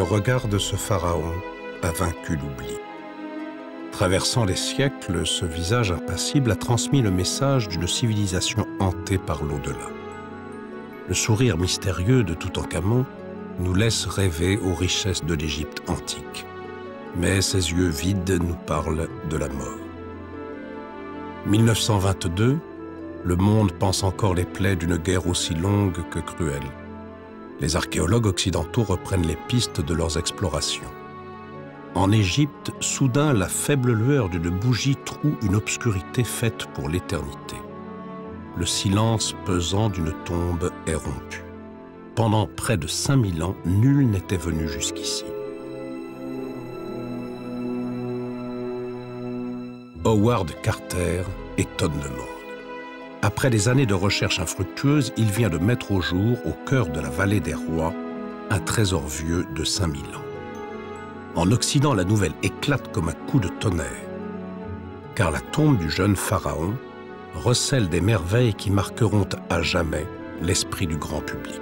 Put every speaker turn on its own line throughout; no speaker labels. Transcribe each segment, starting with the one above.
le regard de ce pharaon a vaincu l'oubli. Traversant les siècles, ce visage impassible a transmis le message d'une civilisation hantée par l'au-delà. Le sourire mystérieux de Toutankhamon nous laisse rêver aux richesses de l'Égypte antique. Mais ses yeux vides nous parlent de la mort. 1922, le monde pense encore les plaies d'une guerre aussi longue que cruelle. Les archéologues occidentaux reprennent les pistes de leurs explorations. En Égypte, soudain, la faible lueur d'une bougie troue une obscurité faite pour l'éternité. Le silence pesant d'une tombe est rompu. Pendant près de 5000 ans, nul n'était venu jusqu'ici. Howard Carter étonne le monde. Après des années de recherche infructueuses, il vient de mettre au jour, au cœur de la vallée des rois, un trésor vieux de 5000 ans. En Occident, la nouvelle éclate comme un coup de tonnerre, car la tombe du jeune pharaon recèle des merveilles qui marqueront à jamais l'esprit du grand public.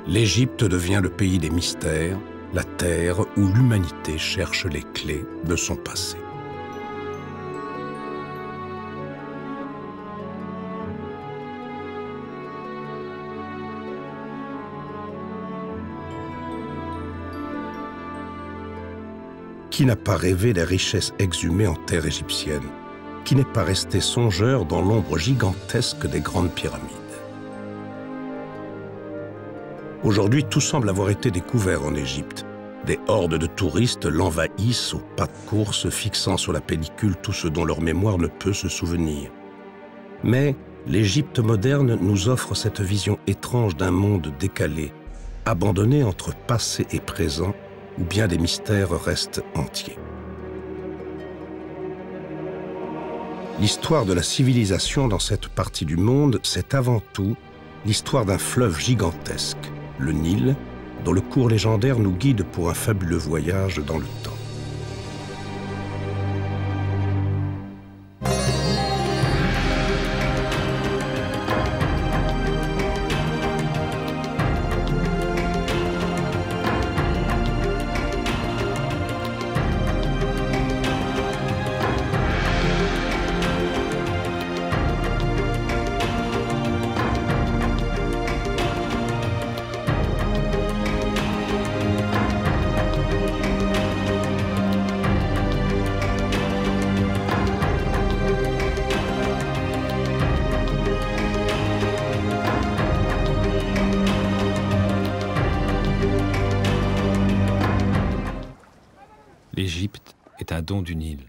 L'Égypte devient le pays des mystères, la terre où l'humanité cherche les clés de son passé. Qui n'a pas rêvé des richesses exhumées en terre égyptienne? Qui n'est pas resté songeur dans l'ombre gigantesque des grandes pyramides? Aujourd'hui, tout semble avoir été découvert en Égypte. Des hordes de touristes l'envahissent au pas de course, fixant sur la pellicule tout ce dont leur mémoire ne peut se souvenir. Mais l'Égypte moderne nous offre cette vision étrange d'un monde décalé, abandonné entre passé et présent, où bien des mystères restent entiers. L'histoire de la civilisation dans cette partie du monde, c'est avant tout l'histoire d'un fleuve gigantesque, le Nil, dont le cours légendaire nous guide pour un fabuleux voyage dans le temps.
L'Égypte est un don du Nil.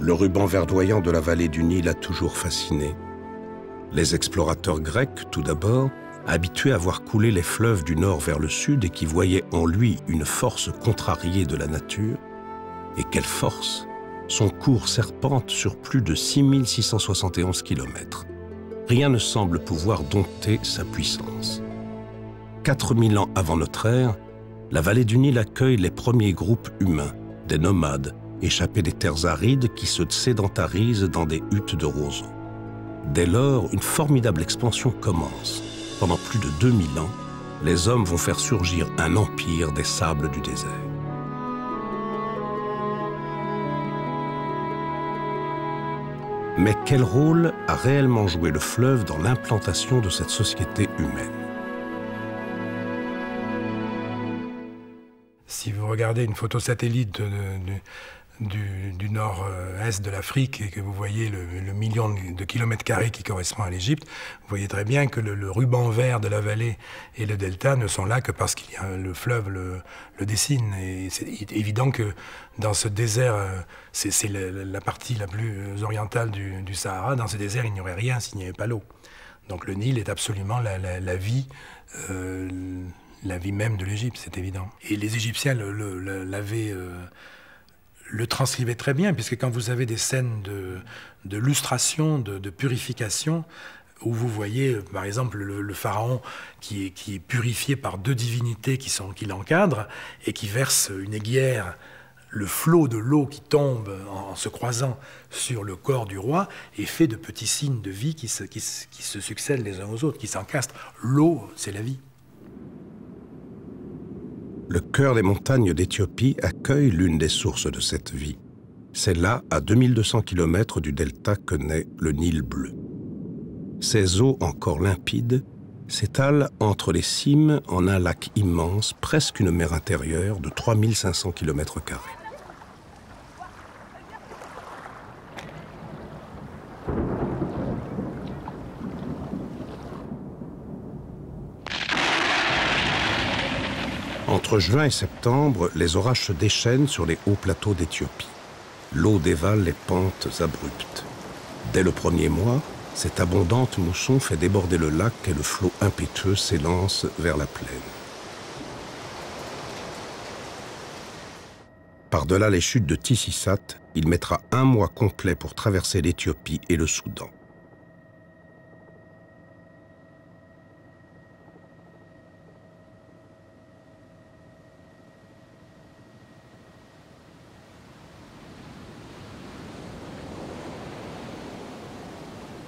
Le ruban verdoyant de la vallée du Nil a toujours fasciné. Les explorateurs grecs, tout d'abord, habitués à voir couler les fleuves du nord vers le sud et qui voyaient en lui une force contrariée de la nature. Et quelle force! Son cours serpente sur plus de 6671 km. Rien ne semble pouvoir dompter sa puissance. 4000 ans avant notre ère, la vallée du Nil accueille les premiers groupes humains, des nomades, échappés des terres arides qui se sédentarisent dans des huttes de roseaux. Dès lors, une formidable expansion commence. Pendant plus de 2000 ans, les hommes vont faire surgir un empire des sables du désert. Mais quel rôle a réellement joué le fleuve dans l'implantation de cette société humaine?
Si vous regardez une photo satellite du nord-est de l'Afrique et que vous voyez le million de kilomètres carrés qui correspond à l'Égypte, vous voyez très bien que le ruban vert de la vallée et le delta ne sont là que parce qu'il y a le fleuve le dessine. Et c'est évident que dans ce désert, c'est la partie la plus orientale du Sahara, dans ce désert, il n'y aurait rien s'il n'y avait pas l'eau. Donc le Nil est absolument la vie même de l'Égypte, c'est évident. Et les Égyptiens le transcrivait très bien, puisque quand vous avez des scènes de lustration, de purification, où vous voyez, par exemple, le pharaon qui est purifié par deux divinités qui l'encadrent et qui versent une aiguière le flot de l'eau qui tombe en se croisant sur le corps du roi est fait de petits signes de vie qui se succèdent les uns aux autres, qui s'encastrent. L'eau, c'est la vie.
Le cœur des montagnes d'Éthiopie accueille l'une des sources de cette vie. C'est là, à 2200 km du delta, que naît le Nil bleu. Ses eaux encore limpides s'étalent entre les cimes en un lac immense, presque une mer intérieure de 3500 km². Entre juin et septembre, les orages se déchaînent sur les hauts plateaux d'Éthiopie. L'eau dévale les pentes abruptes. Dès le premier mois, cette abondante mousson fait déborder le lac et le flot impétueux s'élance vers la plaine. Par-delà les chutes de Tississat, il mettra un mois complet pour traverser l'Éthiopie et le Soudan.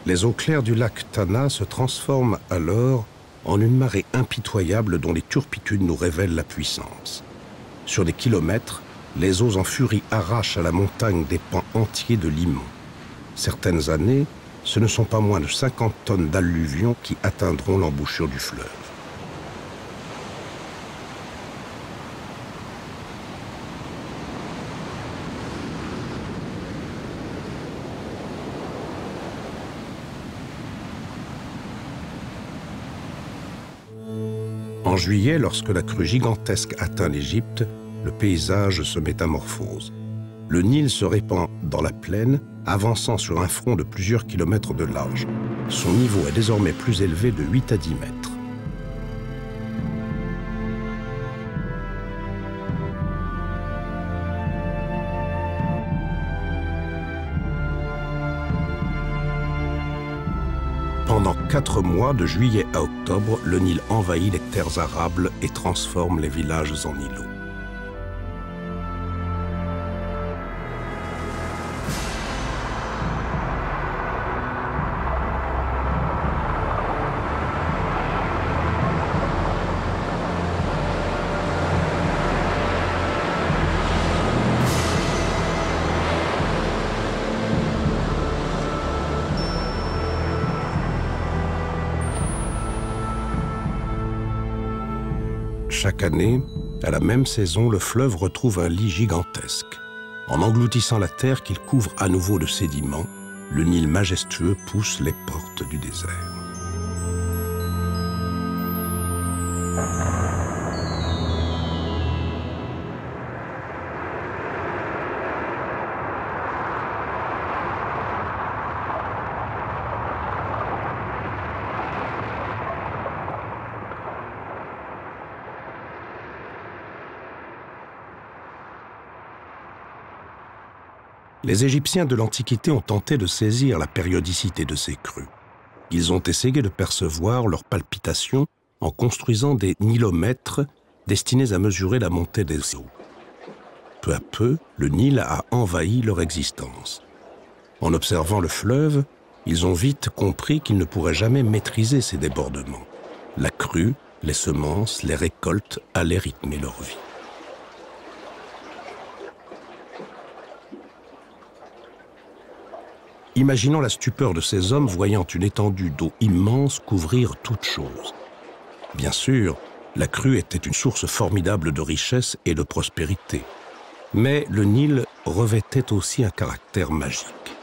Les eaux claires du lac Tana se transforment alors en une marée impitoyable dont les turpitudes nous révèlent la puissance. Sur des kilomètres, les eaux en furie arrachent à la montagne des pans entiers de limon. Certaines années, ce ne sont pas moins de 50 tonnes d'alluvions qui atteindront l'embouchure du fleuve. En juillet, lorsque la crue gigantesque atteint l'Égypte, le paysage se métamorphose. Le Nil se répand dans la plaine, avançant sur un front de plusieurs kilomètres de large. Son niveau est désormais plus élevé de 8 à 10 mètres. Pendant 4 mois, de juillet à octobre, le Nil envahit les terres arables et transforme les villages en îlots. Chaque année, à la même saison, le fleuve retrouve un lit gigantesque. En engloutissant la terre qu'il couvre à nouveau de sédiments, le Nil majestueux pousse les portes du désert. Les Égyptiens de l'Antiquité ont tenté de saisir la périodicité de ces crues. Ils ont essayé de percevoir leurs palpitations en construisant des nilomètres destinés à mesurer la montée des eaux. Peu à peu, le Nil a envahi leur existence. En observant le fleuve, ils ont vite compris qu'ils ne pourraient jamais maîtriser ces débordements. La crue, les semences, les récoltes allaient rythmer leur vie. Imaginons la stupeur de ces hommes voyant une étendue d'eau immense couvrir toute chose. Bien sûr, la crue était une source formidable de richesse et de prospérité. Mais le Nil revêtait aussi un caractère magique.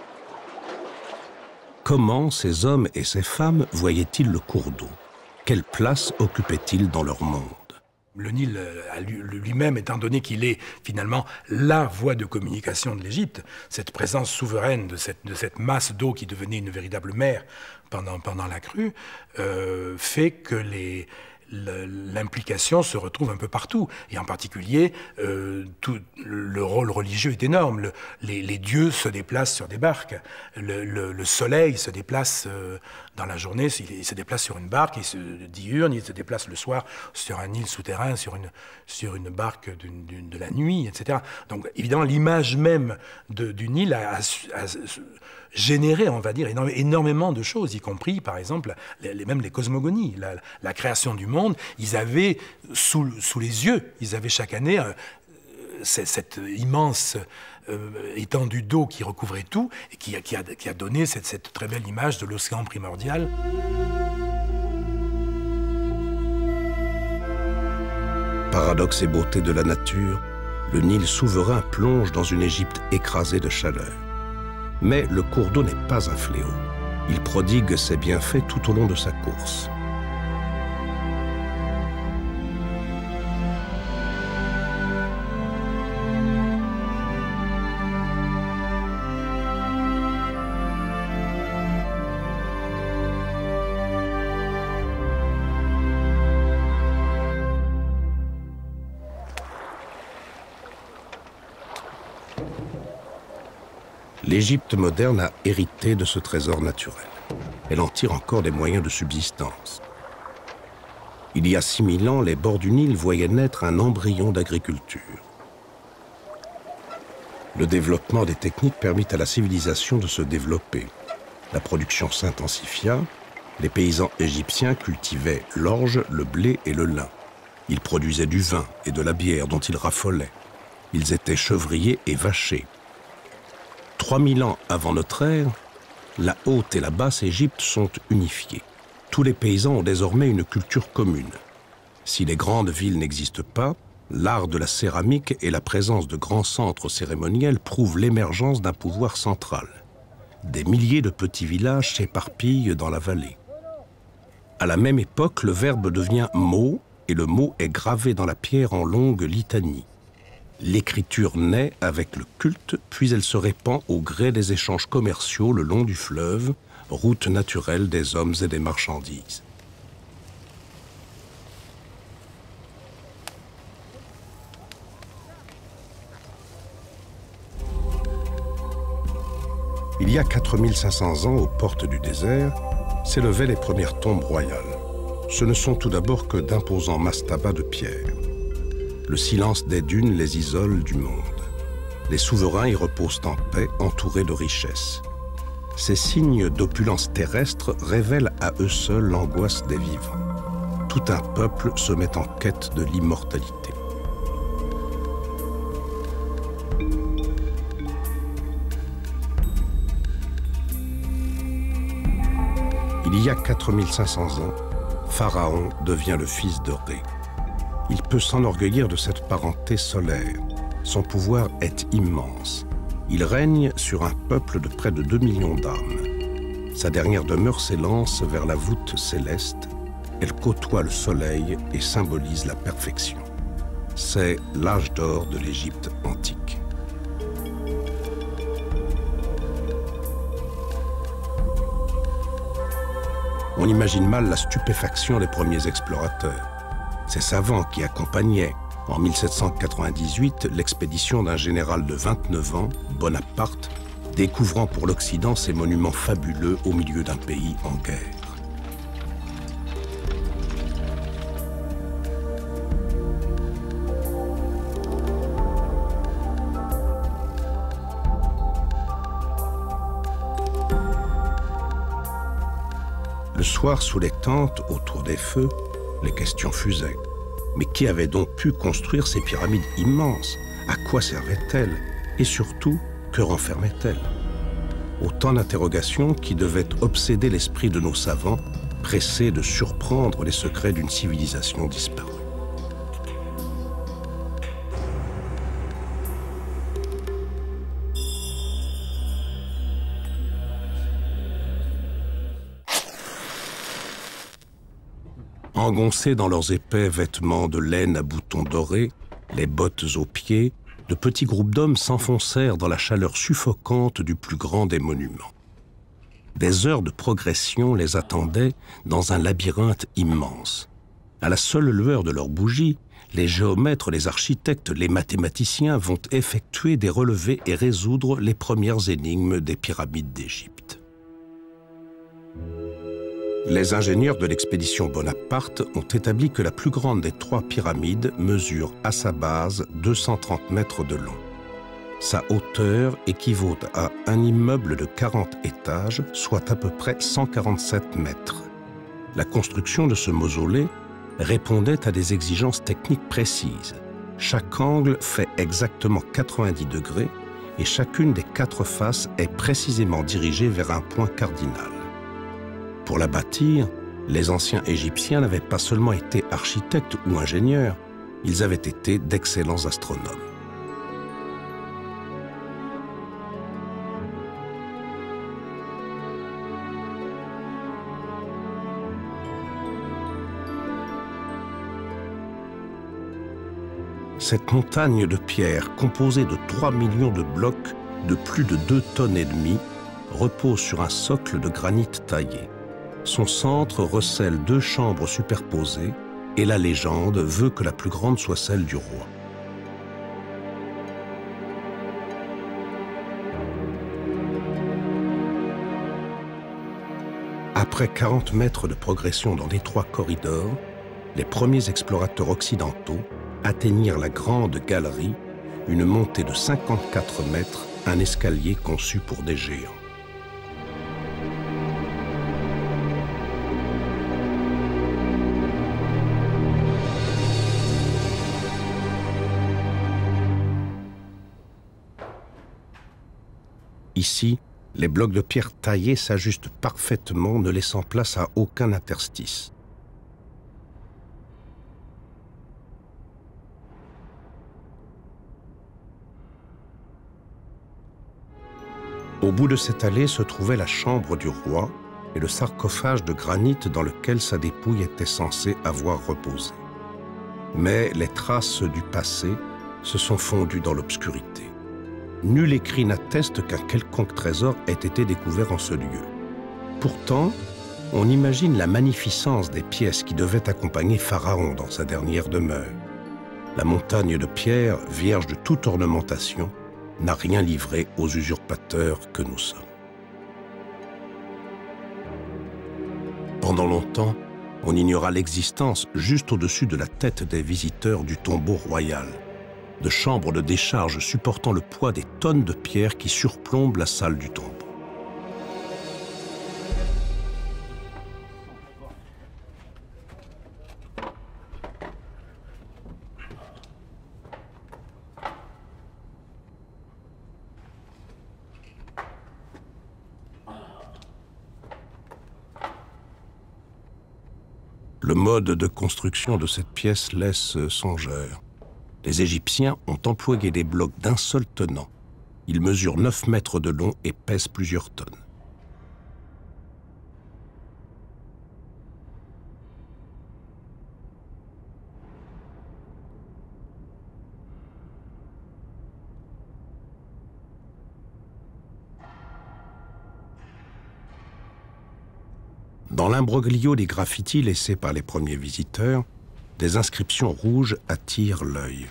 Comment ces hommes et ces femmes voyaient-ils le cours d'eau? Quelle place occupait-il dans leur monde?
Le Nil lui-même, étant donné qu'il est finalement la voie de communication de l'Égypte, cette présence souveraine de cette masse d'eau qui devenait une véritable mer pendant la crue, fait que l'implication se retrouve un peu partout. Et en particulier, tout le rôle religieux est énorme. Les dieux se déplacent sur des barques. Le soleil se déplace dans la journée, il se déplace sur une barque, il se diurne, il se déplace le soir sur un île souterrain, sur une barque de la nuit, etc. Donc évidemment, l'image même du Nil a généré, on va dire, énormément de choses, y compris, par exemple, même les cosmogonies, la création du monde. Ils avaient sous les yeux, ils avaient chaque année cette immense étendue d'eau qui recouvrait tout et qui a donné cette très belle image de l'océan primordial.
Paradoxe et beauté de la nature, le Nil souverain plonge dans une Égypte écrasée de chaleur. Mais le cours d'eau n'est pas un fléau. Il prodigue ses bienfaits tout au long de sa course. L'Égypte moderne a hérité de ce trésor naturel. Elle en tire encore des moyens de subsistance. Il y a 6000 ans, les bords du Nil voyaient naître un embryon d'agriculture. Le développement des techniques permit à la civilisation de se développer. La production s'intensifia. Les paysans égyptiens cultivaient l'orge, le blé et le lin. Ils produisaient du vin et de la bière dont ils raffolaient. Ils étaient chevriers et vachers. 3000 ans avant notre ère, la haute et la basse Égypte sont unifiées. Tous les paysans ont désormais une culture commune. Si les grandes villes n'existent pas, l'art de la céramique et la présence de grands centres cérémoniels prouvent l'émergence d'un pouvoir central. Des milliers de petits villages s'éparpillent dans la vallée. À la même époque, le verbe devient mot et le mot est gravé dans la pierre en longues litanies. L'écriture naît avec le culte, puis elle se répand au gré des échanges commerciaux le long du fleuve, route naturelle des hommes et des marchandises. Il y a 4500 ans, aux portes du désert, s'élevaient les premières tombes royales. Ce ne sont tout d'abord que d'imposants mastabas de pierre. Le silence des dunes les isole du monde. Les souverains y reposent en paix, entourés de richesses. Ces signes d'opulence terrestre révèlent à eux seuls l'angoisse des vivants. Tout un peuple se met en quête de l'immortalité. Il y a 4500 ans, Pharaon devient le fils de Ré. Il peut s'enorgueillir de cette parenté solaire. Son pouvoir est immense. Il règne sur un peuple de près de 2 millions d'âmes. Sa dernière demeure s'élance vers la voûte céleste. Elle côtoie le soleil et symbolise la perfection. C'est l'âge d'or de l'Égypte antique. On imagine mal la stupéfaction des premiers explorateurs. Ces savants qui accompagnaient, en 1798, l'expédition d'un général de 29 ans, Bonaparte, découvrant pour l'Occident ces monuments fabuleux au milieu d'un pays en guerre. Le soir, sous les tentes, autour des feux, les questions fusaient. Mais qui avait donc pu construire ces pyramides immenses? À quoi servaient-elles? Et surtout, que renfermaient-elles? Autant d'interrogations qui devaient obséder l'esprit de nos savants, pressés de surprendre les secrets d'une civilisation disparue. Engoncés dans leurs épais vêtements de laine à boutons dorés, les bottes aux pieds, de petits groupes d'hommes s'enfoncèrent dans la chaleur suffocante du plus grand des monuments. Des heures de progression les attendaient dans un labyrinthe immense. À la seule lueur de leurs bougies, les géomètres, les architectes, les mathématiciens vont effectuer des relevés et résoudre les premières énigmes des pyramides d'Égypte. Les ingénieurs de l'expédition Bonaparte ont établi que la plus grande des 3 pyramides mesure à sa base 230 mètres de long. Sa hauteur équivaut à un immeuble de 40 étages, soit à peu près 147 mètres. La construction de ce mausolée répondait à des exigences techniques précises. Chaque angle fait exactement 90 degrés et chacune des 4 faces est précisément dirigée vers un point cardinal. Pour la bâtir, les anciens Égyptiens n'avaient pas seulement été architectes ou ingénieurs, ils avaient été d'excellents astronomes. Cette montagne de pierre, composée de 3 millions de blocs de plus de 2,5 tonnes, repose sur un socle de granit taillé. Son centre recèle 2 chambres superposées et la légende veut que la plus grande soit celle du roi. Après 40 mètres de progression dans d'étroits corridors, les premiers explorateurs occidentaux atteignirent la grande galerie, une montée de 54 mètres, un escalier conçu pour des géants. Ici, les blocs de pierre taillés s'ajustent parfaitement, ne laissant place à aucun interstice. Au bout de cette allée se trouvait la chambre du roi et le sarcophage de granit dans lequel sa dépouille était censée avoir reposé. Mais les traces du passé se sont fondues dans l'obscurité. Nul écrit n'atteste qu'un quelconque trésor ait été découvert en ce lieu. Pourtant, on imagine la magnificence des pièces qui devaient accompagner Pharaon dans sa dernière demeure. La montagne de pierre, vierge de toute ornementation, n'a rien livré aux usurpateurs que nous sommes. Pendant longtemps, on ignora l'existence, juste au-dessus de la tête des visiteurs, du tombeau royal, de chambres de décharge supportant le poids des tonnes de pierres qui surplombent la salle du tombeau. Le mode de construction de cette pièce laisse songeur. Les Égyptiens ont employé des blocs d'un seul tenant. Ils mesurent 9 mètres de long et pèsent plusieurs tonnes. Dans l'imbroglio des graffitis laissés par les premiers visiteurs, des inscriptions rouges attirent l'œil.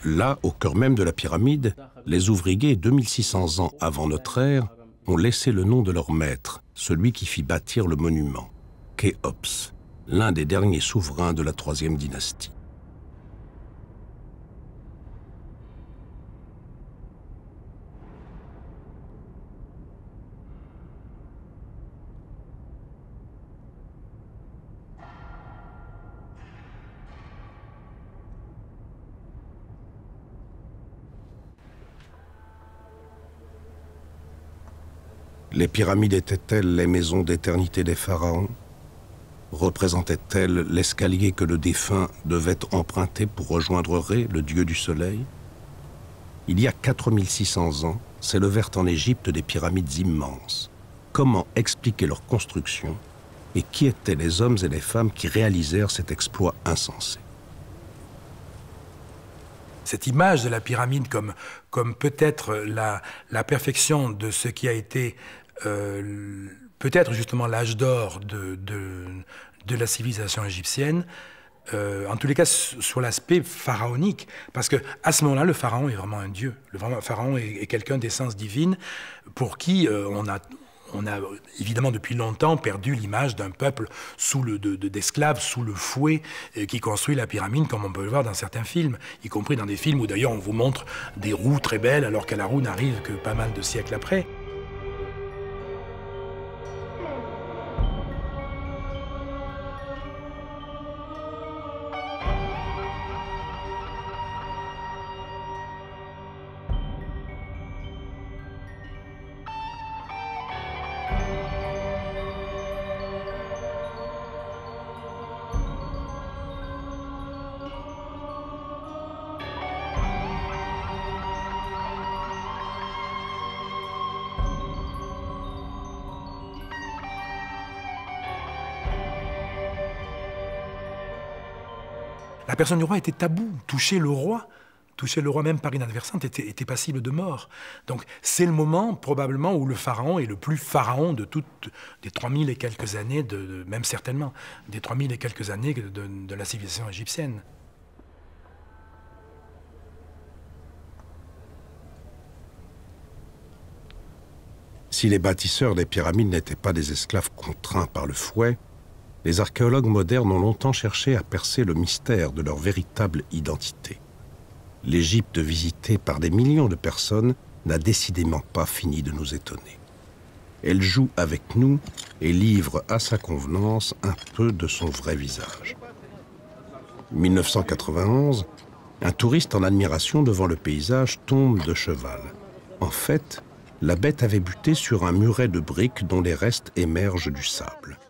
Là, au cœur même de la pyramide, les ouvriers, 2600 ans avant notre ère, ont laissé le nom de leur maître, celui qui fit bâtir le monument, Khéops, l'un des derniers souverains de la 3e dynastie. Les pyramides étaient-elles les maisons d'éternité des pharaons? Représentaient-elles l'escalier que le défunt devait emprunter pour rejoindre Ré, le dieu du soleil? Il y a 4600 ans, s'élevèrent en Égypte des pyramides immenses. Comment expliquer leur construction et qui étaient les hommes et les femmes qui réalisèrent cet exploit insensé?
Cette image de la pyramide comme peut-être la perfection de ce qui a été peut-être justement l'âge d'or de la civilisation égyptienne en tous les cas sur l'aspect pharaonique, parce qu'à ce moment-là, le pharaon est vraiment un dieu. Le pharaon est quelqu'un d'essence divine pour qui on a évidemment depuis longtemps perdu l'image d'un peuple d'esclaves sous le fouet qui construit la pyramide, comme on peut le voir dans certains films, y compris dans des films où d'ailleurs on vous montre des roues très belles alors que la roue n'arrive que pas mal de siècles après. La personne du roi était tabou. Toucher le roi même par inadvertance était passible de mort. Donc c'est le moment probablement où le pharaon est le plus pharaon de toutes des 3000 et quelques années, même certainement, des 3000 et quelques années de la civilisation égyptienne.
Si les bâtisseurs des pyramides n'étaient pas des esclaves contraints par le fouet, les archéologues modernes ont longtemps cherché à percer le mystère de leur véritable identité. L'Égypte visitée par des millions de personnes n'a décidément pas fini de nous étonner. Elle joue avec nous et livre à sa convenance un peu de son vrai visage. 1991, un touriste en admiration devant le paysage tombe de cheval. En fait, la bête avait buté sur un muret de briques dont les restes émergent du sable.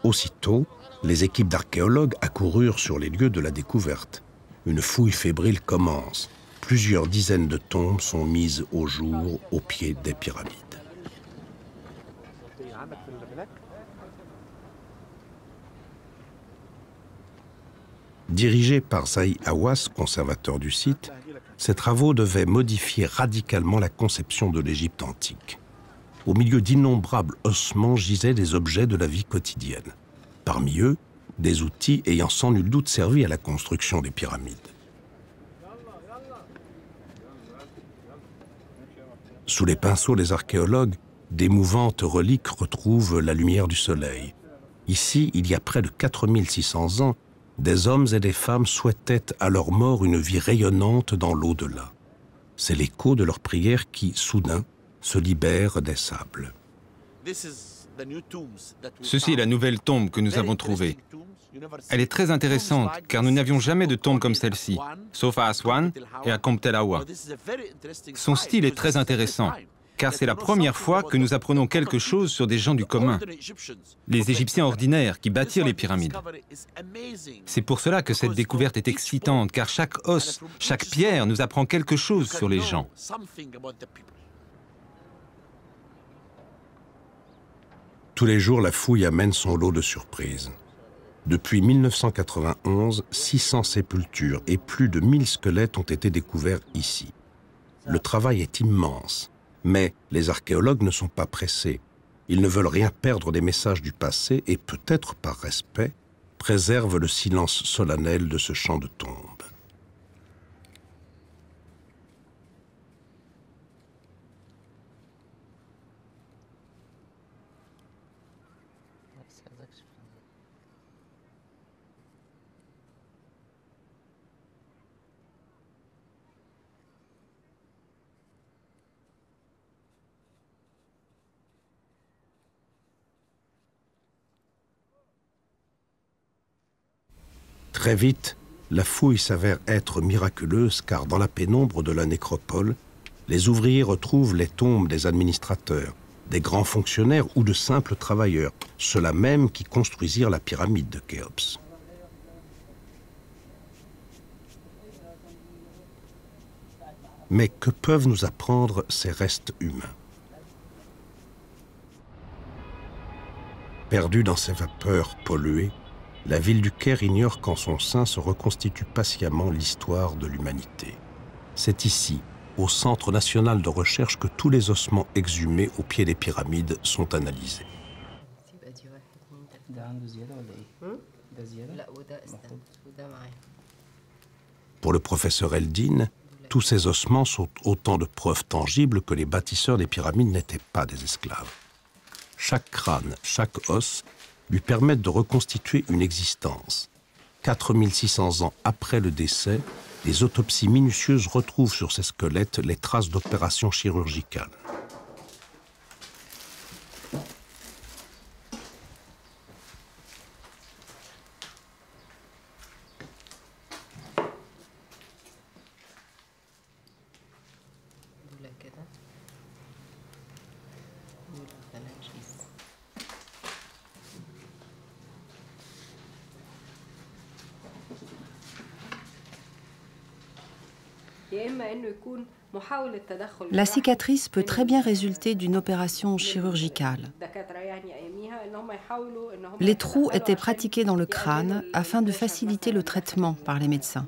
Aussitôt, les équipes d'archéologues accoururent sur les lieux de la découverte. Une fouille fébrile commence. Plusieurs dizaines de tombes sont mises au jour au pied des pyramides. Dirigés par Zahi Hawass, conservateur du site, ces travaux devaient modifier radicalement la conception de l'Égypte antique. Au milieu d'innombrables ossements gisaient des objets de la vie quotidienne. Parmi eux, des outils ayant sans nul doute servi à la construction des pyramides. Sous les pinceaux des archéologues, d'émouvantes reliques retrouvent la lumière du soleil. Ici, il y a près de 4600 ans, des hommes et des femmes souhaitaient à leur mort une vie rayonnante dans l'au-delà. C'est l'écho de leurs prières qui, soudain, se libère des sables.
Ceci est la nouvelle tombe que nous avons trouvée. Elle est très intéressante car nous n'avions jamais de tombe comme celle-ci, sauf à Aswan et à Compt El Awa. Son style est très intéressant car c'est la première fois que nous apprenons quelque chose sur des gens du commun, les Égyptiens ordinaires qui bâtirent les pyramides. C'est pour cela que cette découverte est excitante car chaque os, chaque pierre nous apprend quelque chose sur les gens.
Tous les jours, la fouille amène son lot de surprises. Depuis 1991, 600 sépultures et plus de 1000 squelettes ont été découverts ici. Le travail est immense, mais les archéologues ne sont pas pressés. Ils ne veulent rien perdre des messages du passé et, peut-être par respect, préservent le silence solennel de ce champ de tombes. Très vite, la fouille s'avère être miraculeuse car dans la pénombre de la nécropole, les ouvriers retrouvent les tombes des administrateurs, des grands fonctionnaires ou de simples travailleurs, ceux-là même qui construisirent la pyramide de Khéops. Mais que peuvent nous apprendre ces restes humains? Perdue dans ces vapeurs polluées, la ville du Caire ignore qu'en son sein se reconstitue patiemment l'histoire de l'humanité. C'est ici, au Centre national de recherche, que tous les ossements exhumés au pied des pyramides sont analysés. Pour le professeur Eldin, tous ces ossements sont autant de preuves tangibles que les bâtisseurs des pyramides n'étaient pas des esclaves. Chaque crâne, chaque os lui permettent de reconstituer une existence. 4600 ans après le décès, les autopsies minutieuses retrouvent sur ces squelettes les traces d'opérations chirurgicales.
La cicatrice peut très bien résulter d'une opération chirurgicale. Les trous étaient pratiqués dans le crâne afin de faciliter le traitement par les médecins.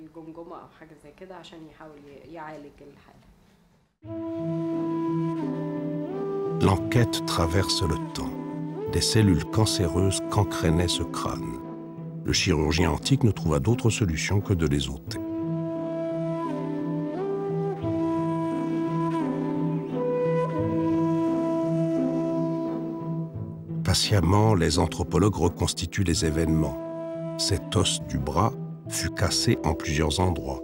L'enquête traverse le temps. Des cellules cancéreuses cancrénaient ce crâne. Le chirurgien antique ne trouva d'autre solution que de les ôter. Patiemment, les anthropologues reconstituent les événements. Cet os du bras fut cassé en plusieurs endroits.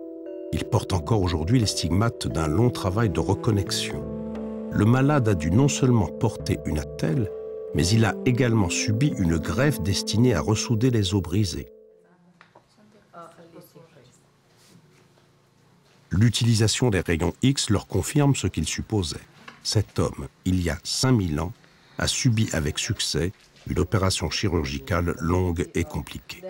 Il porte encore aujourd'hui les stigmates d'un long travail de reconnexion. Le malade a dû non seulement porter une attelle, mais il a également subi une greffe destinée à ressouder les os brisés. L'utilisation des rayons X leur confirme ce qu'ils supposaient. Cet homme, il y a 5000 ans, a subi avec succès une opération chirurgicale longue et compliquée.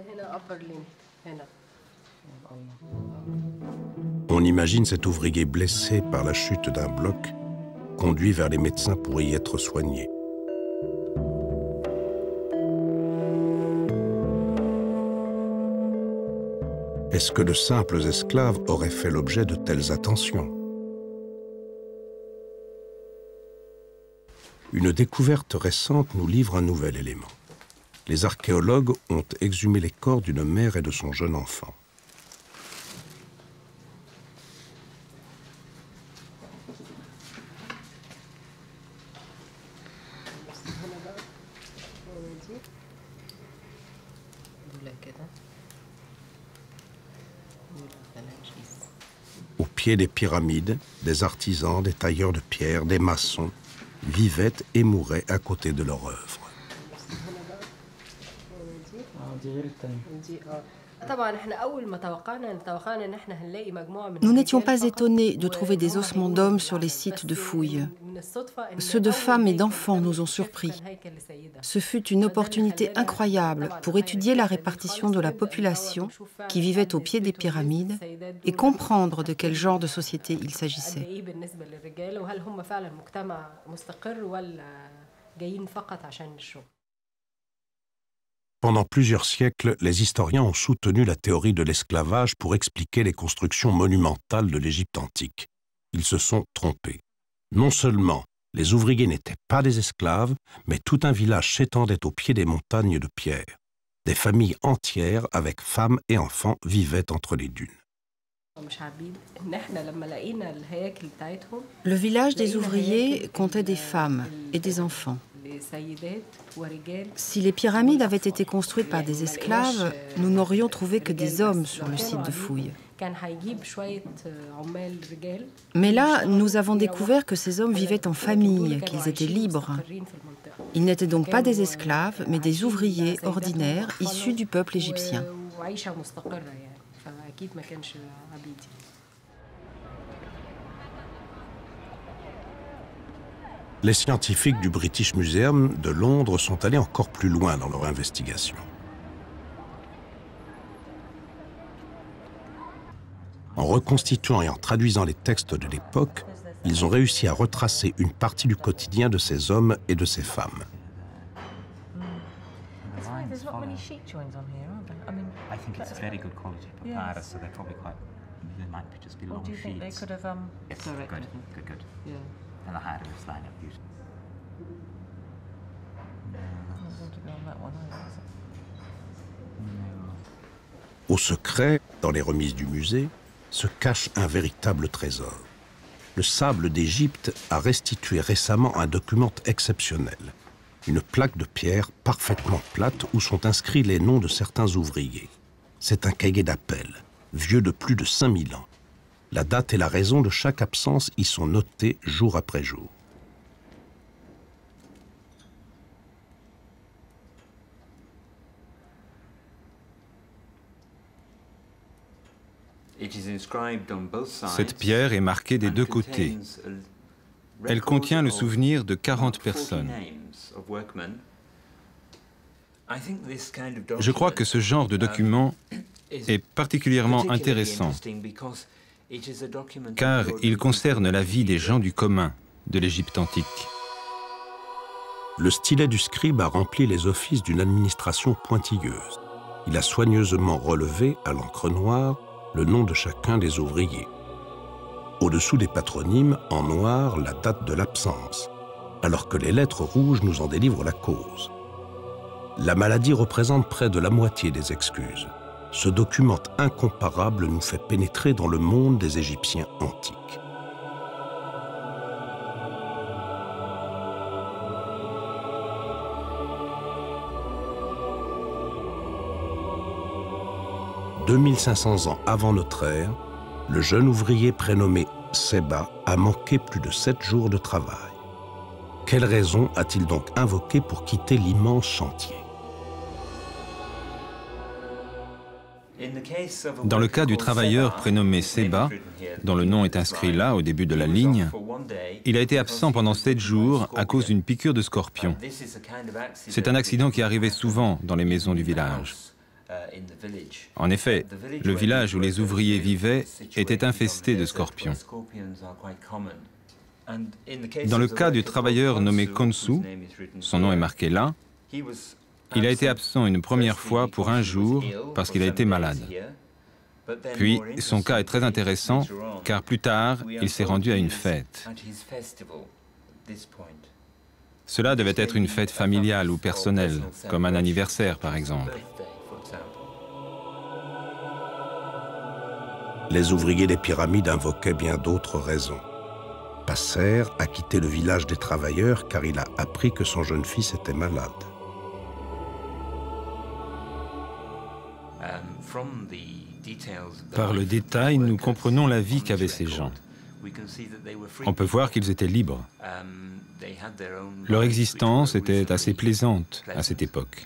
On imagine cet ouvrier blessé par la chute d'un bloc, conduit vers les médecins pour y être soigné. Est-ce que de simples esclaves auraient fait l'objet de telles attentions? Une découverte récente nous livre un nouvel élément. Les archéologues ont exhumé les corps d'une mère et de son jeune enfant. Au pied des pyramides, des artisans, des tailleurs de pierre, des maçons vivaient et mouraient à côté de leur œuvre.
Nous n'étions pas étonnés de trouver des ossements d'hommes sur les sites de fouilles. Ceux de femmes et d'enfants nous ont surpris. Ce fut une opportunité incroyable pour étudier la répartition de la population qui vivait au pied des pyramides et comprendre de quel genre de société il s'agissait.
Pendant plusieurs siècles, les historiens ont soutenu la théorie de l'esclavage pour expliquer les constructions monumentales de l'Égypte antique. Ils se sont trompés. Non seulement les ouvriers n'étaient pas des esclaves, mais tout un village s'étendait au pied des montagnes de pierre. Des familles entières, avec femmes et enfants, vivaient entre les dunes.
Le village des ouvriers comptait des femmes et des enfants. Si les pyramides avaient été construites par des esclaves, nous n'aurions trouvé que des hommes sur le site de fouilles. Mais là, nous avons découvert que ces hommes vivaient en famille, qu'ils étaient libres. Ils n'étaient donc pas des esclaves, mais des ouvriers ordinaires issus du peuple égyptien.
Les scientifiques du British Museum de Londres sont allés encore plus loin dans leur investigation. En reconstituant et en traduisant les textes de l'époque, ils ont réussi à retracer une partie du quotidien de ces hommes et de ces femmes. Au secret, dans les remises du musée, se cache un véritable trésor. Le sable d'Égypte a restitué récemment un document exceptionnel. Une plaque de pierre parfaitement plate où sont inscrits les noms de certains ouvriers. C'est un cahier d'appel, vieux de plus de 5000 ans. La date et la raison de chaque absence y sont notées jour après jour.
Cette pierre est marquée des deux côtés. Elle contient le souvenir de 40 personnes. Je crois que ce genre de document est particulièrement intéressant, car il concerne la vie des gens du commun de l'Égypte antique.
Le stylet du scribe a rempli les offices d'une administration pointilleuse. Il a soigneusement relevé, à l'encre noire, le nom de chacun des ouvriers. Au-dessous des patronymes, en noir, la date de l'absence, alors que les lettres rouges nous en délivrent la cause. La maladie représente près de la moitié des excuses. Ce document incomparable nous fait pénétrer dans le monde des Égyptiens antiques. « 2500 ans avant notre ère, le jeune ouvrier prénommé Séba a manqué plus de 7 jours de travail. Quelle raison a-t-il donc invoqué pour quitter l'immense chantier?
Dans le cas du travailleur prénommé Séba, dont le nom est inscrit là, au début de la ligne, il a été absent pendant 7 jours à cause d'une piqûre de scorpion. C'est un accident qui arrivait souvent dans les maisons du village. En effet, le village où les ouvriers vivaient était infesté de scorpions. Dans le cas du travailleur nommé Konsu, son nom est marqué là, il a été absent une première fois pour 1 jour parce qu'il a été malade. Puis, son cas est très intéressant car plus tard, il s'est rendu à une fête. Cela devait être une fête familiale ou personnelle, comme un anniversaire par exemple.
Les ouvriers des pyramides invoquaient bien d'autres raisons. Passer a quitté le village des travailleurs car il a appris que son jeune fils était malade.
Par le détail, nous comprenons la vie qu'avaient ces gens. On peut voir qu'ils étaient libres. Leur existence était assez plaisante à cette époque.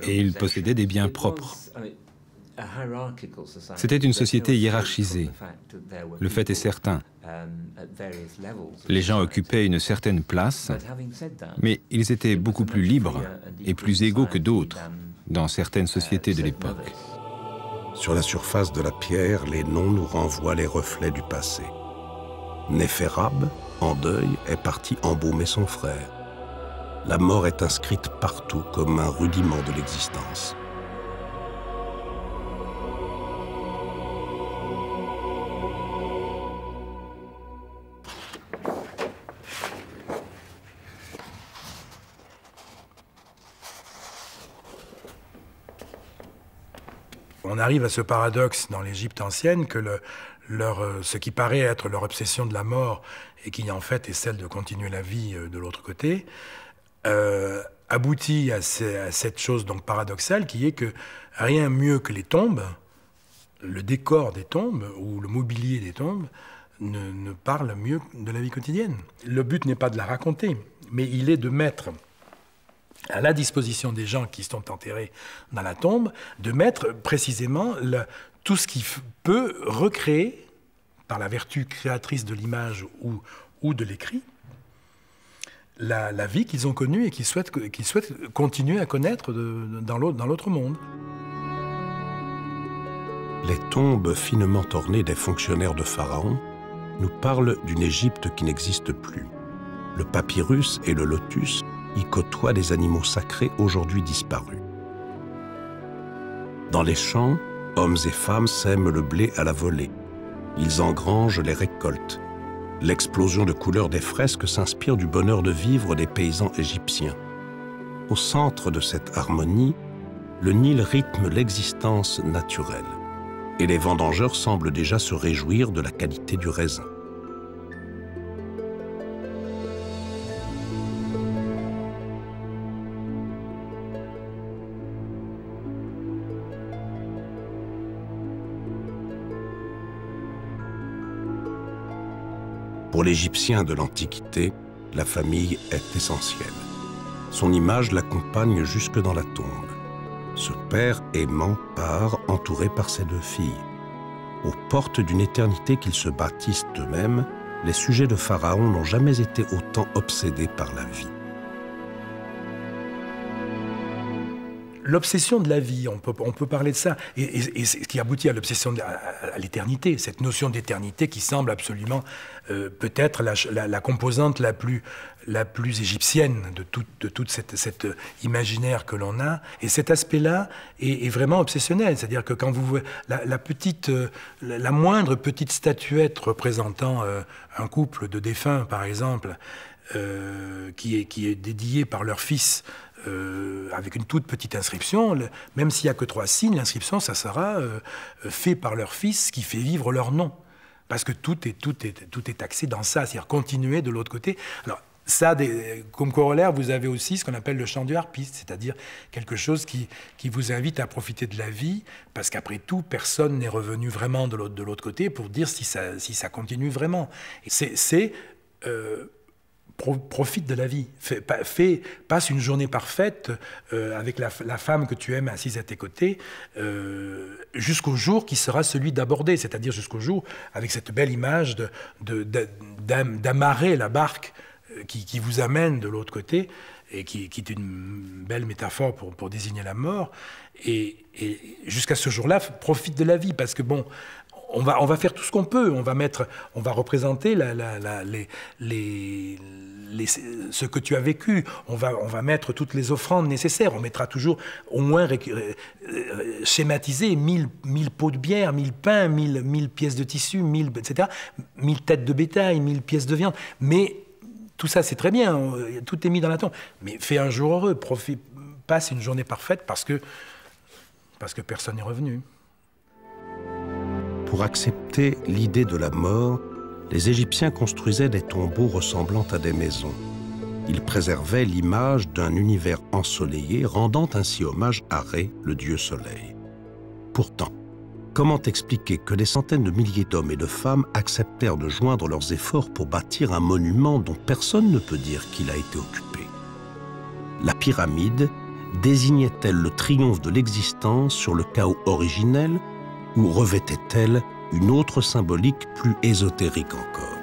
Et ils possédaient des biens propres. C'était une société hiérarchisée. Le fait est certain. Les gens occupaient une certaine place, mais ils étaient beaucoup plus libres et plus égaux que d'autres dans certaines sociétés de l'époque.
Sur la surface de la pierre, les noms nous renvoient les reflets du passé. Néphérab, en deuil, est parti embaumer son frère. La mort est inscrite partout comme un rudiment de l'existence.
On arrive à ce paradoxe dans l'Égypte ancienne que ce qui paraît être leur obsession de la mort et qui en fait est celle de continuer la vie de l'autre côté, aboutit à cette chose donc paradoxale qui est que rien mieux que les tombes, le décor des tombes ou le mobilier des tombes ne parle mieux de la vie quotidienne. Le but n'est pas de la raconter, mais il est de mettre à la disposition des gens qui sont enterrés dans la tombe, de mettre précisément tout ce qui peut recréer, par la vertu créatrice de l'image ou de l'écrit, la vie qu'ils ont connue et qu'ils souhaitent continuer à connaître dans l'autre monde.
Les tombes finement ornées des fonctionnaires de Pharaon nous parlent d'une Égypte qui n'existe plus. Le papyrus et le lotus y côtoient des animaux sacrés aujourd'hui disparus. Dans les champs, hommes et femmes sèment le blé à la volée. Ils engrangent les récoltes. L'explosion de couleurs des fresques s'inspire du bonheur de vivre des paysans égyptiens. Au centre de cette harmonie, le Nil rythme l'existence naturelle et les vendangeurs semblent déjà se réjouir de la qualité du raisin. Pour l'Égyptien de l'Antiquité, la famille est essentielle. Son image l'accompagne jusque dans la tombe. Ce père aimant part entouré par ses deux filles. Aux portes d'une éternité qu'ils se bâtissent eux-mêmes, les sujets de Pharaon n'ont jamais été autant obsédés par la vie.
L'obsession de la vie, on peut parler de ça, et ce qui aboutit à l'obsession à l'éternité, cette notion d'éternité qui semble absolument peut-être la composante la plus égyptienne de toute cette imaginaire que l'on a. Et cet aspect-là est vraiment obsessionnel, c'est-à-dire que quand vous voyez la moindre petite statuette représentant un couple de défunts, par exemple, qui est dédié par leur fils, avec une toute petite inscription, même s'il n'y a que 3 signes, l'inscription, ça sera fait par leur fils qui fait vivre leur nom. Parce que tout est axé dans ça, c'est-à-dire continuer de l'autre côté. Alors, ça, comme corollaire, vous avez aussi ce qu'on appelle le chant du harpiste, c'est-à-dire quelque chose qui vous invite à profiter de la vie, parce qu'après tout, personne n'est revenu vraiment de l'autre côté pour dire si ça continue vraiment. Profite de la vie, passe une journée parfaite avec la femme que tu aimes assise à tes côtés, jusqu'au jour qui sera celui d'aborder, c'est-à-dire jusqu'au jour, avec cette belle image d'amarrer la barque qui vous amène de l'autre côté, et qui est une belle métaphore pour désigner la mort. Et jusqu'à ce jour-là, profite de la vie, parce que bon, on va faire tout ce qu'on peut. On va représenter ce que tu as vécu. On va mettre toutes les offrandes nécessaires. On mettra toujours au moins schématisé 1000 pots de bière, 1000 pains, 1000 pièces de tissu, 1000, etc., 1000 têtes de bétail, 1000 pièces de viande. Mais tout ça, c'est très bien. Tout est mis dans la tombe. Mais fais un jour heureux. Passe une journée parfaite parce que personne n'est revenu.
Pour accepter l'idée de la mort, les Égyptiens construisaient des tombeaux ressemblant à des maisons. Ils préservaient l'image d'un univers ensoleillé, rendant ainsi hommage à Ré, le dieu soleil. Pourtant, comment expliquer que des centaines de milliers d'hommes et de femmes acceptèrent de joindre leurs efforts pour bâtir un monument dont personne ne peut dire qu'il a été occupé? La pyramide désignait-elle le triomphe de l'existence sur le chaos originel, ou revêtait-elle une autre symbolique plus ésotérique encore?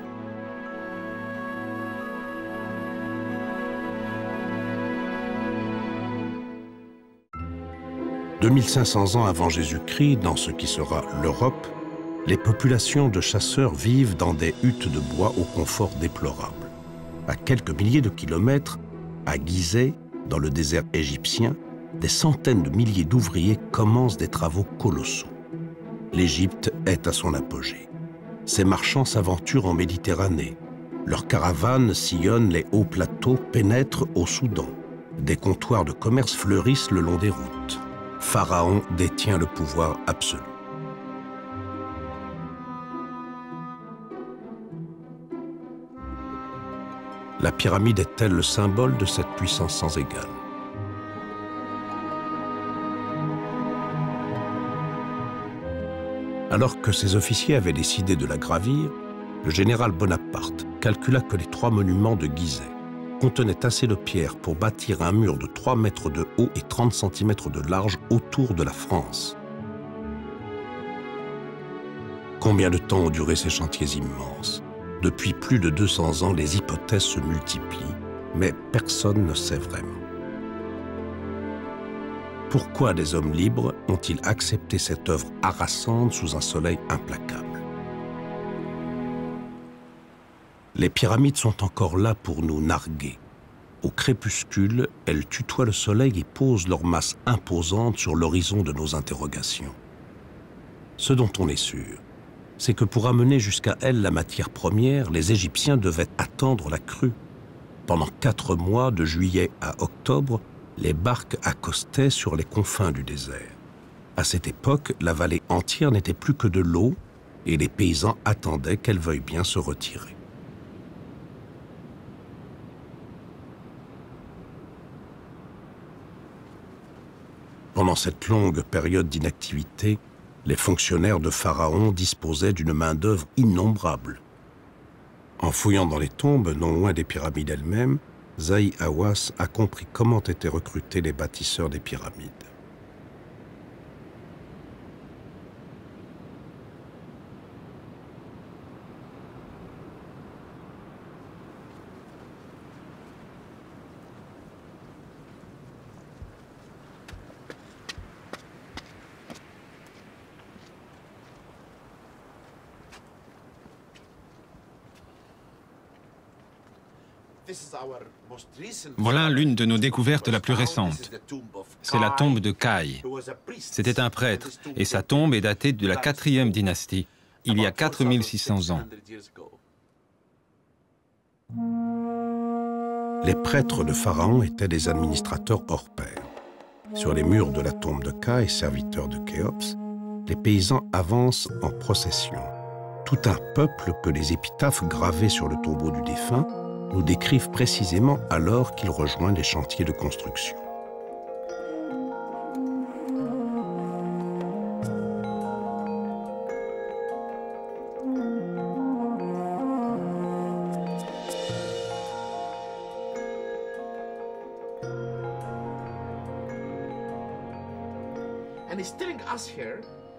« 2500 ans avant Jésus-Christ, dans ce qui sera l'Europe, les populations de chasseurs vivent dans des huttes de bois au confort déplorable. À quelques milliers de kilomètres, à Gizeh, dans le désert égyptien, des centaines de milliers d'ouvriers commencent des travaux colossaux. L'Égypte est à son apogée. Ces marchands s'aventurent en Méditerranée. Leurs caravanes sillonnent les hauts plateaux, pénètrent au Soudan. Des comptoirs de commerce fleurissent le long des routes. Pharaon détient le pouvoir absolu. La pyramide est-elle le symbole de cette puissance sans égale? Alors que ses officiers avaient décidé de la gravir, le général Bonaparte calcula que les 3 monuments de Gizeh contenaient assez de pierres pour bâtir un mur de 3 mètres de haut et 30 cm de large autour de la France. Combien de temps ont duré ces chantiers immenses? Depuis plus de 200 ans, les hypothèses se multiplient, mais personne ne sait vraiment. Pourquoi des hommes libres ont-ils accepté cette œuvre harassante sous un soleil implacable? Les pyramides sont encore là pour nous narguer. Au crépuscule, elles tutoient le soleil et posent leur masse imposante sur l'horizon de nos interrogations. Ce dont on est sûr, c'est que pour amener jusqu'à elles la matière première, les Égyptiens devaient attendre la crue. Pendant 4 mois, de juillet à octobre, les barques accostaient sur les confins du désert. À cette époque, la vallée entière n'était plus que de l'eau et les paysans attendaient qu'elle veuille bien se retirer. Pendant cette longue période d'inactivité, les fonctionnaires de Pharaon disposaient d'une main-d'œuvre innombrable. En fouillant dans les tombes, non loin des pyramides elles-mêmes, Zahi Hawass a compris comment étaient recrutés les bâtisseurs des pyramides.
Voilà l'une de nos découvertes la plus récente. C'est la tombe de Kai. C'était un prêtre, et sa tombe est datée de la 4e dynastie, il y a 4600 ans.
Les prêtres de Pharaon étaient des administrateurs hors pair. Sur les murs de la tombe de Kai, serviteur de Khéops, les paysans avancent en procession. Tout un peuple que les épitaphes gravées sur le tombeau du défunt nous décrivent précisément alors qu'il rejoint les chantiers de construction.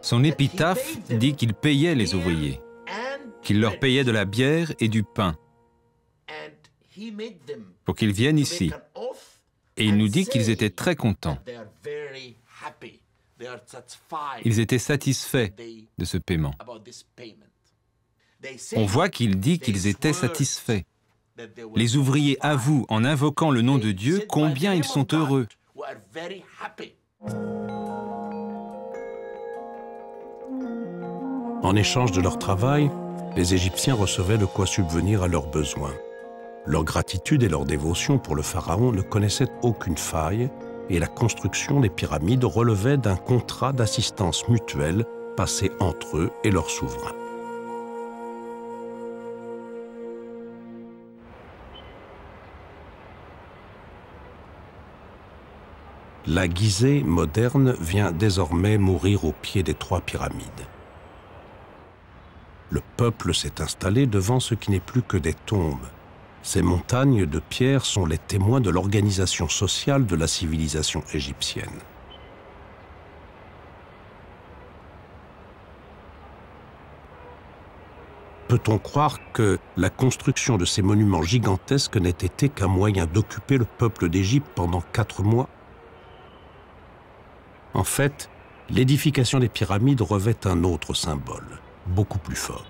Son épitaphe dit qu'il payait les ouvriers, qu'il leur payait de la bière et du pain pour qu'ils viennent ici. Et il nous dit qu'ils étaient très contents. Ils étaient satisfaits de ce paiement. On voit qu'il dit qu'ils étaient satisfaits. Les ouvriers avouent, en invoquant le nom de Dieu, combien ils sont heureux.
En échange de leur travail, les Égyptiens recevaient de quoi subvenir à leurs besoins. Leur gratitude et leur dévotion pour le pharaon ne connaissaient aucune faille et la construction des pyramides relevait d'un contrat d'assistance mutuelle passé entre eux et leur souverain. La Gizeh moderne vient désormais mourir au pied des 3 pyramides. Le peuple s'est installé devant ce qui n'est plus que des tombes. Ces montagnes de pierre sont les témoins de l'organisation sociale de la civilisation égyptienne. Peut-on croire que la construction de ces monuments gigantesques n'ait été qu'un moyen d'occuper le peuple d'Égypte pendant 4 mois? En fait, l'édification des pyramides revêt un autre symbole, beaucoup plus fort.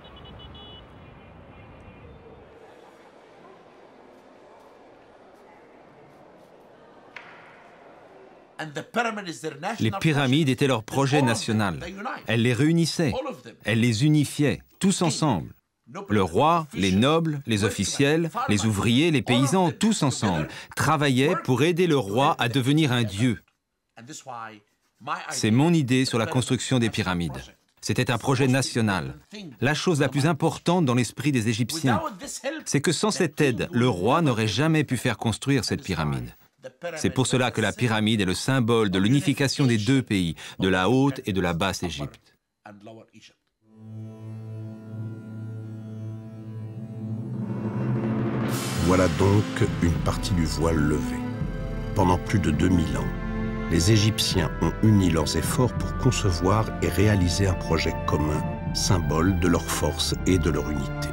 Les pyramides étaient leur projet national. Elles les réunissaient, elles les unifiaient, tous ensemble. Le roi, les nobles, les officiels, les ouvriers, les paysans, tous ensemble, travaillaient pour aider le roi à devenir un dieu. C'est mon idée sur la construction des pyramides. C'était un projet national. La chose la plus importante dans l'esprit des Égyptiens, c'est que sans cette aide, le roi n'aurait jamais pu faire construire cette pyramide. C'est pour cela que la pyramide est le symbole de l'unification des 2 pays, de la Haute et de la Basse Égypte.
Voilà donc une partie du voile levé. Pendant plus de 2000 ans, les Égyptiens ont uni leurs efforts pour concevoir et réaliser un projet commun, symbole de leur force et de leur unité.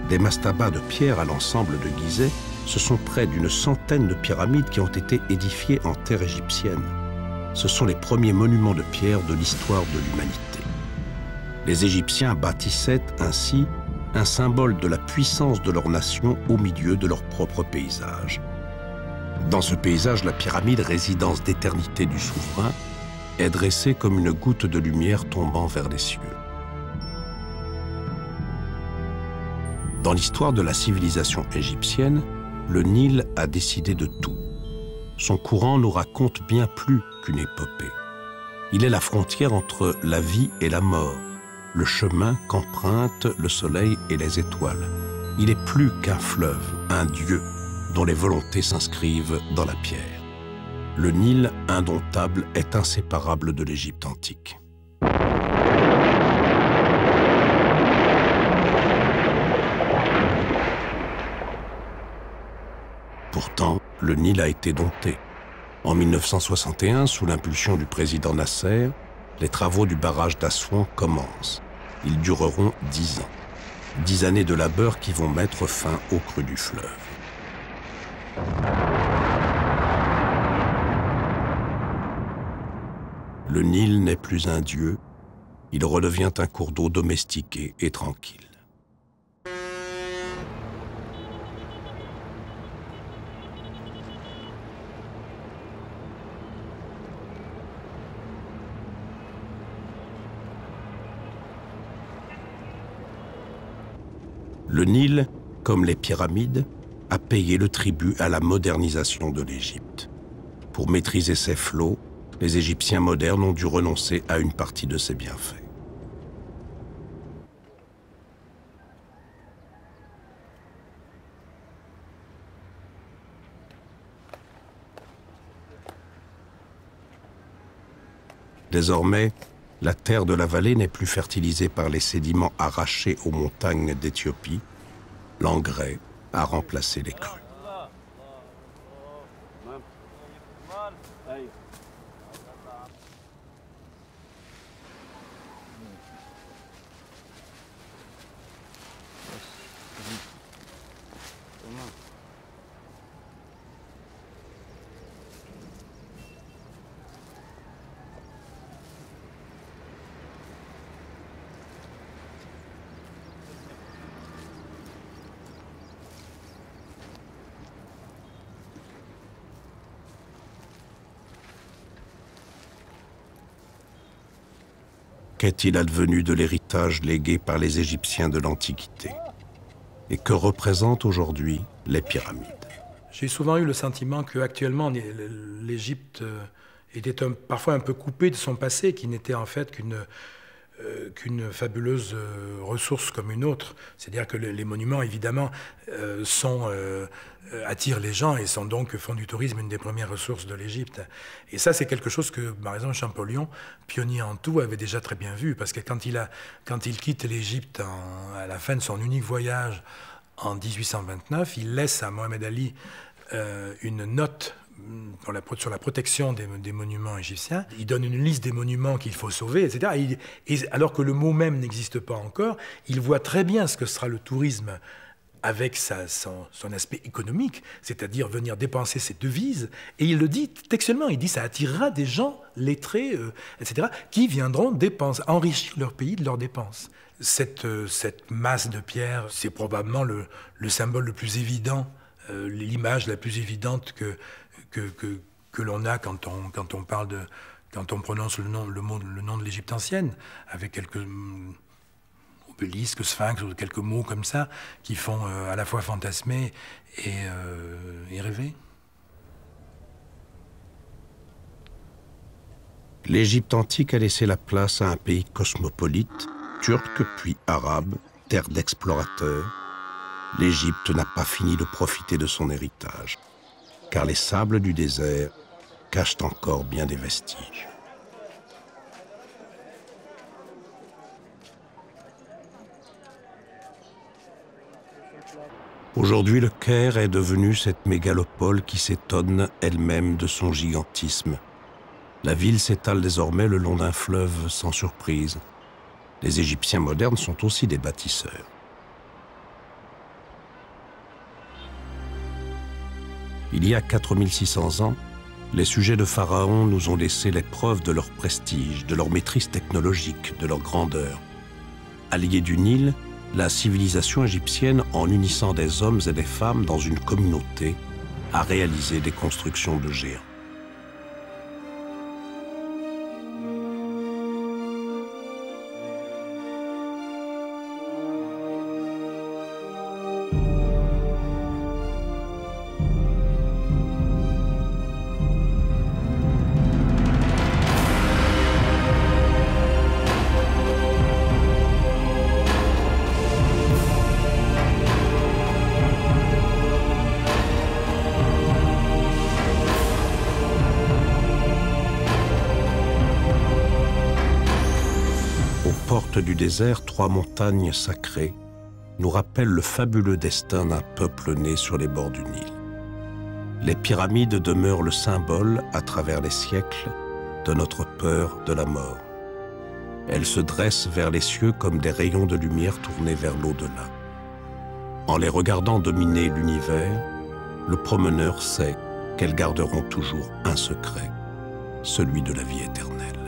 Des mastabas de pierre à l'ensemble de Gizeh, ce sont près d'une centaine de pyramides qui ont été édifiées en terre égyptienne. Ce sont les premiers monuments de pierre de l'histoire de l'humanité. Les Égyptiens bâtissaient ainsi un symbole de la puissance de leur nation au milieu de leur propre paysage. Dans ce paysage, la pyramide, résidence d'éternité du souverain, est dressée comme une goutte de lumière tombant vers les cieux. Dans l'histoire de la civilisation égyptienne, le Nil a décidé de tout. Son courant nous raconte bien plus qu'une épopée. Il est la frontière entre la vie et la mort, le chemin qu'empruntent le soleil et les étoiles. Il est plus qu'un fleuve, un dieu, dont les volontés s'inscrivent dans la pierre. Le Nil indomptable est inséparable de l'Égypte antique. Pourtant, le Nil a été dompté. En 1961, sous l'impulsion du président Nasser, les travaux du barrage d'Assouan commencent. Ils dureront 10 ans. 10 années de labeur qui vont mettre fin au creux du fleuve. Le Nil n'est plus un dieu, il redevient un cours d'eau domestiqué et tranquille. Le Nil, comme les pyramides, a payé le tribut à la modernisation de l'Égypte. Pour maîtriser ses flots, les Égyptiens modernes ont dû renoncer à une partie de ses bienfaits. Désormais, la terre de la vallée n'est plus fertilisée par les sédiments arrachés aux montagnes d'Éthiopie. L'engrais a remplacé les crues. Qu'est-il advenu de l'héritage légué par les Égyptiens de l'Antiquité? Et que représentent aujourd'hui les pyramides?
J'ai souvent eu le sentiment qu'actuellement, l'Égypte était parfois un peu coupée de son passé, qui n'était en fait qu'une fabuleuse ressource comme une autre. C'est-à-dire que les monuments, évidemment, attirent les gens et font du tourisme une des premières ressources de l'Égypte. Et ça, c'est quelque chose que, par exemple, Champollion, pionnier en tout, avait déjà très bien vu, parce que quand il quitte l'Égypte à la fin de son unique voyage en 1829, il laisse à Mohamed Ali une note sur la protection des monuments égyptiens. Il donne une liste des monuments qu'il faut sauver, etc. Et alors que le mot même n'existe pas encore, il voit très bien ce que sera le tourisme avec son aspect économique, c'est-à-dire venir dépenser ses devises. Et il le dit textuellement, il dit ça attirera des gens lettrés, etc., qui viendront enrichir leur pays de leurs dépenses. Cette masse de pierre, c'est probablement le symbole le plus évident, l'image la plus évidente que l'on a quand on prononce le nom de l'Égypte ancienne, avec quelques obélisques, sphinx, ou quelques mots comme ça, qui font à la fois fantasmer et rêver.
L'Égypte antique a laissé la place à un pays cosmopolite, turc puis arabe, terre d'explorateurs. L'Égypte n'a pas fini de profiter de son héritage, car les sables du désert cachent encore bien des vestiges. Aujourd'hui, le Caire est devenu cette mégalopole qui s'étonne elle-même de son gigantisme. La ville s'étale désormais le long d'un fleuve sans surprise. Les Égyptiens modernes sont aussi des bâtisseurs. Il y a 4600 ans, les sujets de Pharaon nous ont laissé les preuves de leur prestige, de leur maîtrise technologique, de leur grandeur. Alliés du Nil, la civilisation égyptienne, en unissant des hommes et des femmes dans une communauté, a réalisé des constructions de géants. porte du désert, 3 montagnes sacrées nous rappellent le fabuleux destin d'un peuple né sur les bords du Nil. Les pyramides demeurent le symbole, à travers les siècles, de notre peur de la mort. Elles se dressent vers les cieux comme des rayons de lumière tournés vers l'au-delà. En les regardant dominer l'univers, le promeneur sait qu'elles garderont toujours un secret, celui de la vie éternelle.